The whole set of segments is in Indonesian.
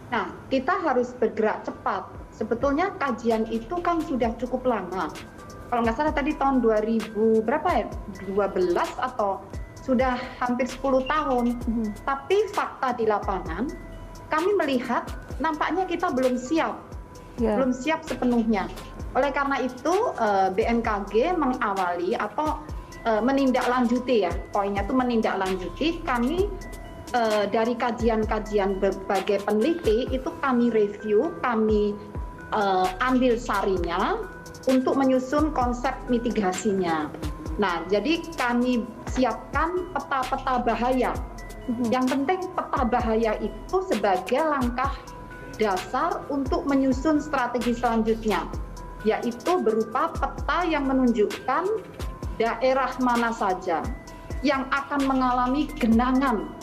Nah, kita harus bergerak cepat. Sebetulnya kajian itu kan sudah cukup lama. Kalau nggak salah tadi tahun 2000 berapa ya? 12 atau sudah hampir 10 tahun. Tapi fakta di lapangan, kami melihat nampaknya kita belum siap. Belum siap sepenuhnya. Oleh karena itu, BMKG mengawali atau menindaklanjuti ya, poinnya itu menindaklanjuti kami dari kajian-kajian berbagai peneliti itu kami review, kami ambil sarinya untuk menyusun konsep mitigasinya. Nah, jadi kami siapkan peta-peta bahaya. Yang penting peta bahaya itu sebagai langkah dasar untuk menyusun strategi selanjutnya, yaitu berupa peta yang menunjukkan daerah mana saja yang akan mengalami genangan,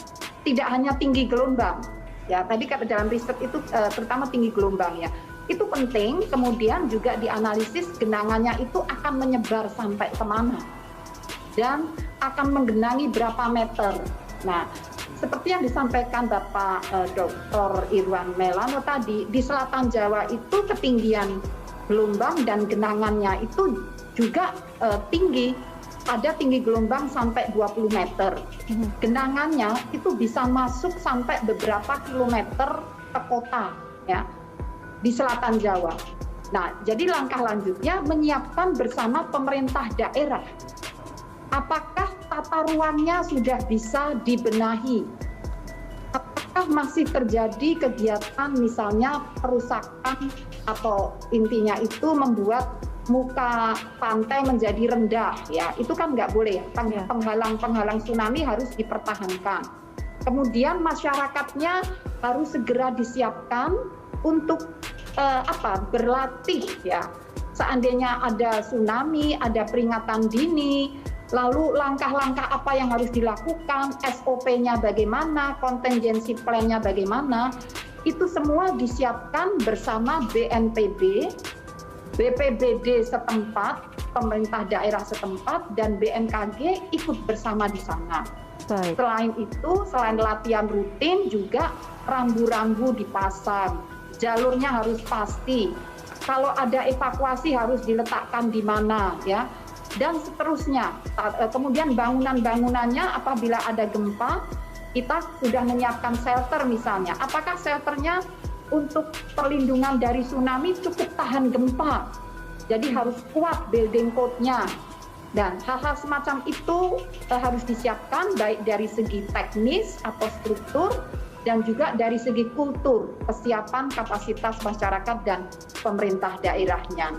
tidak hanya tinggi gelombang. Ya, tadi dalam riset itu terutama tinggi gelombang ya. Itu penting, kemudian juga dianalisis genangannya itu akan menyebar sampai kemana dan akan menggenangi berapa meter. Nah, seperti yang disampaikan Bapak Dr. Irwan Melano tadi, di selatan Jawa itu ketinggian gelombang dan genangannya itu juga tinggi. Ada tinggi gelombang sampai 20 meter. Genangannya itu bisa masuk sampai beberapa kilometer ke kota ya, di selatan Jawa. Nah, jadi langkah lanjutnya menyiapkan bersama pemerintah daerah. Apakah tata ruangnya sudah bisa dibenahi? Apakah masih terjadi kegiatan misalnya perusakan atau intinya itu membuat muka pantai menjadi rendah ya, itu kan nggak boleh ya. Penghalang tsunami harus dipertahankan. Kemudian masyarakatnya harus segera disiapkan untuk berlatih ya. Seandainya ada tsunami, ada peringatan dini, lalu langkah-langkah apa yang harus dilakukan, SOP-nya bagaimana, contingency plan-nya bagaimana, itu semua disiapkan bersama BNPB, BPBD setempat, pemerintah daerah setempat, dan BMKG ikut bersama di sana. Baik. Selain itu, selain latihan rutin juga rambu-rambu dipasang, jalurnya harus pasti. Kalau ada evakuasi harus diletakkan di mana ya, dan seterusnya. Kemudian bangunan-bangunannya apabila ada gempa, kita sudah menyiapkan shelter misalnya. Apakah shelternya untuk perlindungan dari tsunami cukup tahan gempa? Jadi harus kuat building code-nya. Dan hal-hal semacam itu harus disiapkan baik dari segi teknis atau struktur dan juga dari segi kultur, kesiapan kapasitas masyarakat dan pemerintah daerahnya.